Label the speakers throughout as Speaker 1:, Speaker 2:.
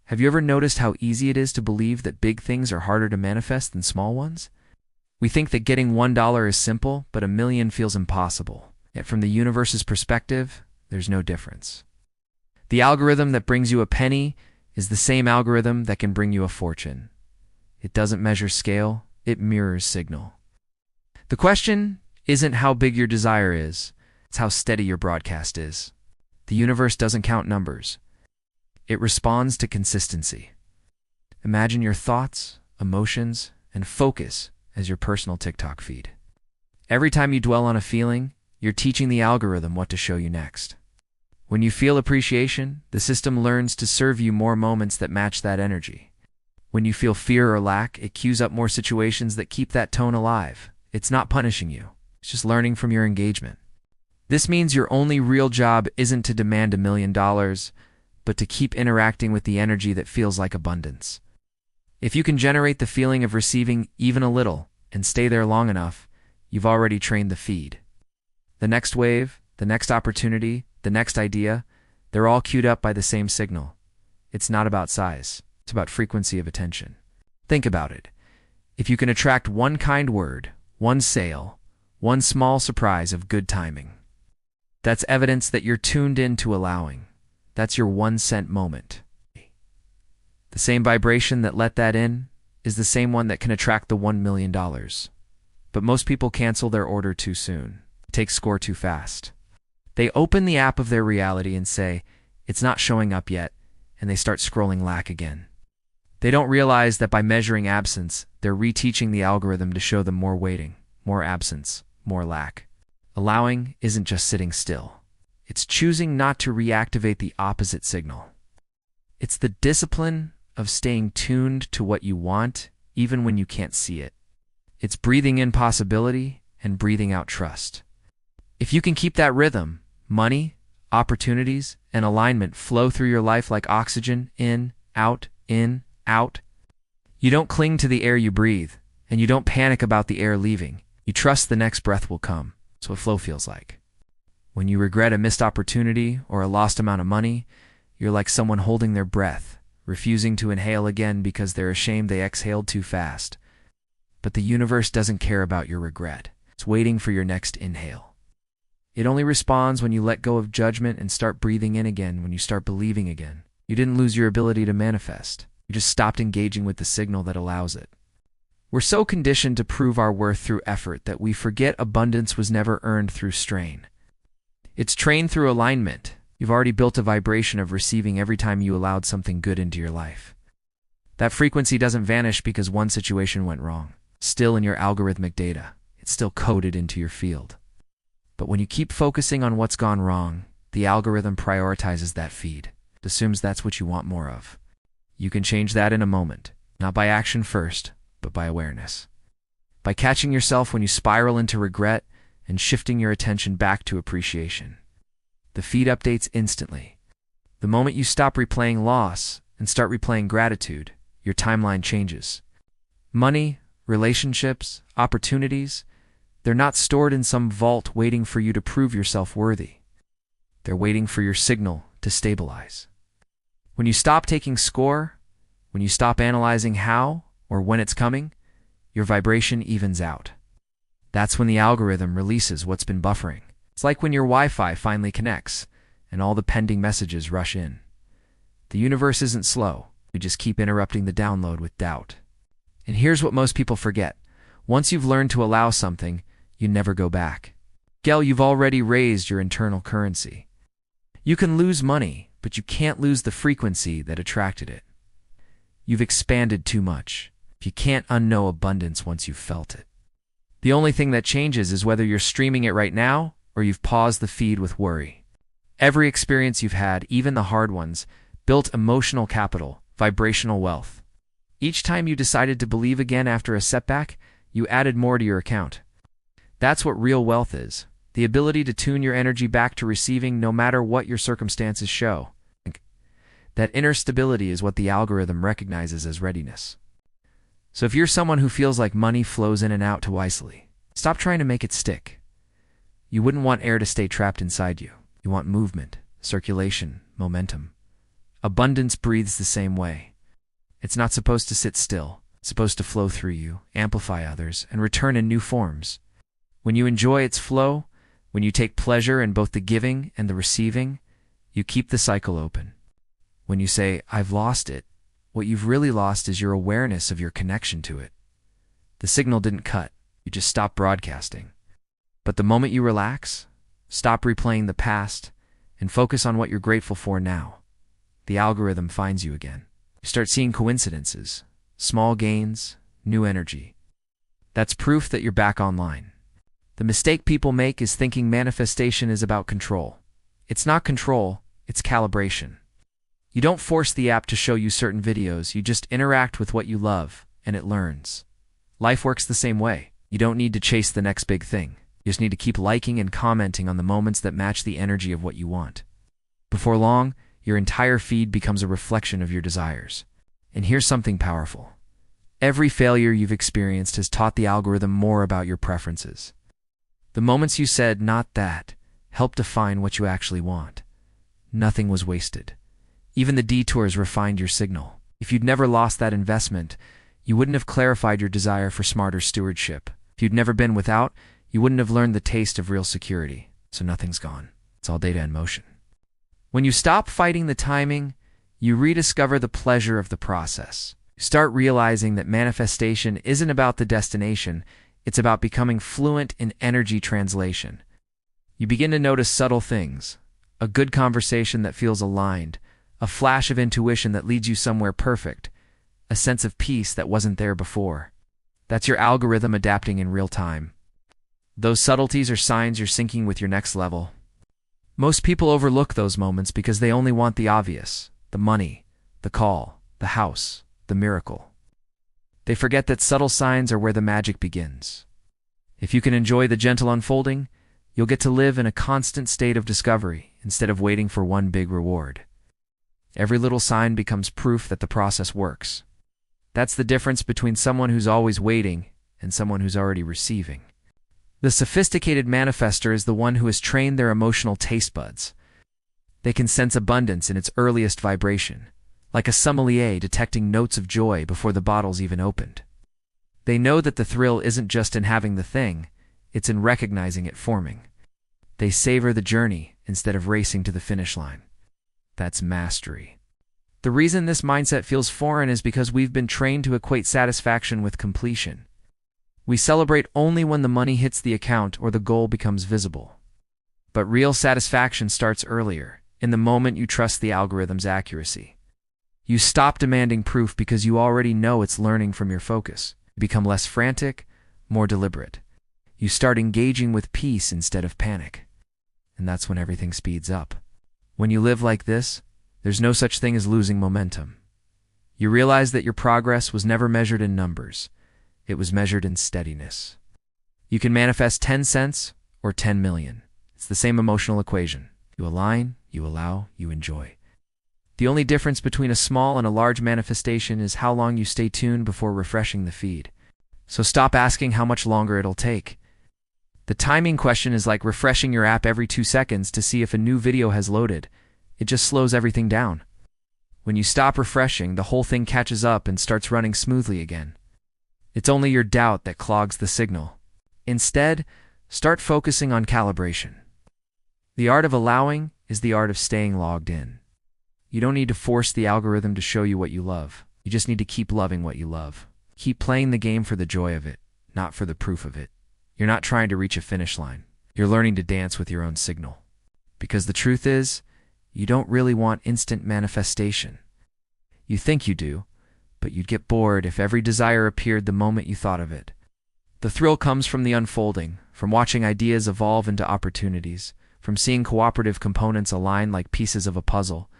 Speaker 1: Have you ever noticed how easy it is to believe that big things are harder to manifest than small ones? We think that getting $1 is simple, but a million feels impossible. Yet from the universe's perspective, there's no difference. The algorithm that brings you a penny is the same algorithm that can bring you a fortune. It doesn't measure scale, it mirrors signal. The question isn't how big your desire is, it's how steady your broadcast is. The universe doesn't count numbers. It responds to consistency. Imagine your thoughts, emotions, and focus as your personal TikTok feed. Every time you dwell on a feeling, you're teaching the algorithm what to show you next. When you feel appreciation, the system learns to serve you more moments that match that energy. When you feel fear or lack, it cues up more situations that keep that tone alive. It's not punishing you. It's just learning from your engagement. This means your only real job isn't to demand $1 million, but to keep interacting with the energy that feels like abundance. If you can generate the feeling of receiving even a little and stay there long enough, you've already trained the feed. The next wave, the next opportunity, the next idea, they're all queued up by the same signal. It's not about size. It's about frequency of attention. Think about it. If you can attract one kind word, one sale, one small surprise of good timing, that's evidence that you're tuned in to allowing. That's your 1 cent moment. The same vibration that let that in is the same one that can attract the $1 million. But most people cancel their order too soon, take score too fast. They open the app of their reality and say, it's not showing up yet, and they start scrolling lack again. They don't realize that by measuring absence, they're reteaching the algorithm to show them more waiting, more absence, more lack. Allowing isn't just sitting still. It's choosing not to reactivate the opposite signal. It's the discipline of staying tuned to what you want, even when you can't see it. It's breathing in possibility and breathing out trust. If you can keep that rhythm, money, opportunities, and alignment flow through your life like oxygen, in, out, in, out. You don't cling to the air you breathe, and you don't panic about the air leaving. You trust the next breath will come. That's what flow feels like. When you regret a missed opportunity or a lost amount of money, you're like someone holding their breath, refusing to inhale again because they're ashamed they exhaled too fast. But the universe doesn't care about your regret. It's waiting for your next inhale. It only responds when you let go of judgment and start breathing in again, when you start believing again. You didn't lose your ability to manifest. You just stopped engaging with the signal that allows it. We're so conditioned to prove our worth through effort that we forget abundance was never earned through strain. It's trained through alignment. You've already built a vibration of receiving every time you allowed something good into your life. That frequency doesn't vanish because one situation went wrong. Still in your algorithmic data. It's still coded into your field. But when you keep focusing on what's gone wrong, the algorithm prioritizes that feed. It assumes that's what you want more of. You can change that in a moment, not by action first, but by awareness. By catching yourself when you spiral into regret and shifting your attention back to appreciation. The feed updates instantly. The moment you stop replaying loss and start replaying gratitude, your timeline changes. Money, relationships, opportunities, they're not stored in some vault waiting for you to prove yourself worthy. They're waiting for your signal to stabilize. When you stop taking score, when you stop analyzing how or when it's coming, your vibration evens out. That's when the algorithm releases what's been buffering. It's like when your Wi-Fi finally connects and all the pending messages rush in. The universe isn't slow. We just keep interrupting the download with doubt. And here's what most people forget. Once you've learned to allow something, you never go back. You've already raised your internal currency. You can lose money, but you can't lose the frequency that attracted it. You've expanded too much. You can't unknow abundance once you've felt it. The only thing that changes is whether you're streaming it right now or you've paused the feed with worry. Every experience you've had, even the hard ones, built emotional capital, vibrational wealth. Each time you decided to believe again after a setback, you added more to your account. That's what real wealth is, the ability to tune your energy back to receiving no matter what your circumstances show. That inner stability is what the algorithm recognizes as readiness. So if you're someone who feels like money flows in and out too wisely, stop trying to make it stick. You wouldn't want air to stay trapped inside you. You want movement, circulation, momentum. Abundance breathes the same way. It's not supposed to sit still. It's supposed to flow through you, amplify others, and return in new forms. When you enjoy its flow, when you take pleasure in both the giving and the receiving, you keep the cycle open. When you say, "I've lost it," what you've really lost is your awareness of your connection to it. The signal didn't cut. You just stopped broadcasting. But the moment you relax, stop replaying the past, and focus on what you're grateful for now, the algorithm finds you again. You start seeing coincidences, small gains, new energy. That's proof that you're back online. The mistake people make is thinking manifestation is about control. It's not control, it's calibration. You don't force the app to show you certain videos, you just interact with what you love, and it learns. Life works the same way. You don't need to chase the next big thing. You just need to keep liking and commenting on the moments that match the energy of what you want. Before long, your entire feed becomes a reflection of your desires. And here's something powerful. Every failure you've experienced has taught the algorithm more about your preferences. The moments you said, "not that," helped define what you actually want. Nothing was wasted. Even the detours refined your signal. If you'd never lost that investment, you wouldn't have clarified your desire for smarter stewardship. If you'd never been without, you wouldn't have learned the taste of real security. So nothing's gone. It's all data in motion. When you stop fighting the timing, you rediscover the pleasure of the process. You start realizing that manifestation isn't about the destination, it's about becoming fluent in energy translation. You begin to notice subtle things, a good conversation that feels aligned, a flash of intuition that leads you somewhere perfect, a sense of peace that wasn't there before. That's your algorithm adapting in real time. Those subtleties are signs you're syncing with your next level. Most people overlook those moments because they only want the obvious, the money, the call, the house, the miracle. They forget that subtle signs are where the magic begins. If you can enjoy the gentle unfolding, you'll get to live in a constant state of discovery instead of waiting for one big reward. Every little sign becomes proof that the process works. That's the difference between someone who's always waiting and someone who's already receiving. The sophisticated manifester is the one who has trained their emotional taste buds. They can sense abundance in its earliest vibration, like a sommelier detecting notes of joy before the bottle's even opened. They know that the thrill isn't just in having the thing, it's in recognizing it forming. They savor the journey instead of racing to the finish line. That's mastery. The reason this mindset feels foreign is because we've been trained to equate satisfaction with completion. We celebrate only when the money hits the account or the goal becomes visible. But real satisfaction starts earlier, in the moment you trust the algorithm's accuracy. You stop demanding proof because you already know it's learning from your focus. You become less frantic, more deliberate. You start engaging with peace instead of panic. And that's when everything speeds up. When you live like this, there's no such thing as losing momentum. You realize that your progress was never measured in numbers. It was measured in steadiness. You can manifest 10 cents or 10 million. It's the same emotional equation. You align, you allow, you enjoy. The only difference between a small and a large manifestation is how long you stay tuned before refreshing the feed. So stop asking how much longer it'll take. The timing question is like refreshing your app every 2 seconds to see if a new video has loaded. It just slows everything down. When you stop refreshing, the whole thing catches up and starts running smoothly again. It's only your doubt that clogs the signal. Instead, start focusing on calibration. The art of allowing is the art of staying logged in. You don't need to force the algorithm to show you what you love. You just need to keep loving what you love. Keep playing the game for the joy of it, not for the proof of it. You're not trying to reach a finish line. You're learning to dance with your own signal. Because the truth is, you don't really want instant manifestation. You think you do, but you'd get bored if every desire appeared the moment you thought of it. The thrill comes from the unfolding, from watching ideas evolve into opportunities, from seeing cooperative components align like pieces of a puzzle.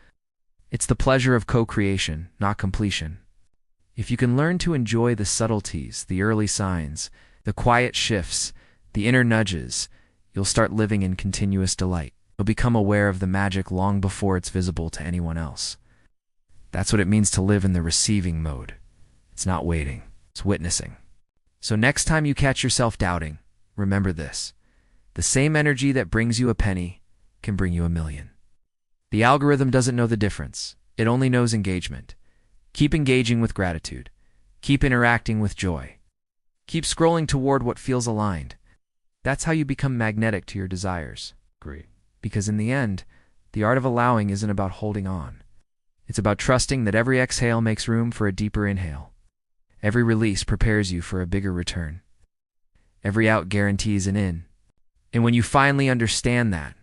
Speaker 1: It's the pleasure of co-creation, not completion. If you can learn to enjoy the subtleties, the early signs, the quiet shifts, the inner nudges, you'll start living in continuous delight. You'll become aware of the magic long before it's visible to anyone else. That's what it means to live in the receiving mode. It's not waiting, it's witnessing. So next time you catch yourself doubting, remember this. The same energy that brings you a penny can bring you a million. The algorithm doesn't know the difference. It only knows engagement. Keep engaging with gratitude. Keep interacting with joy. Keep scrolling toward what feels aligned. That's how you become magnetic to your desires.
Speaker 2: Great.
Speaker 1: Because in the end, the art of allowing isn't about holding on. It's about trusting that every exhale makes room for a deeper inhale. Every release prepares you for a bigger return. Every out guarantees an in. And when you finally understand that,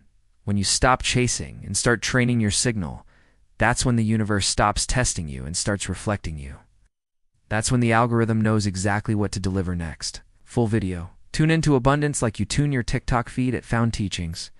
Speaker 1: when you stop chasing and start training your signal, that's when the universe stops testing you and starts reflecting you. That's when the algorithm knows exactly what to deliver next. Full video. Tune into abundance like you tune your TikTok feed at Found Teachings.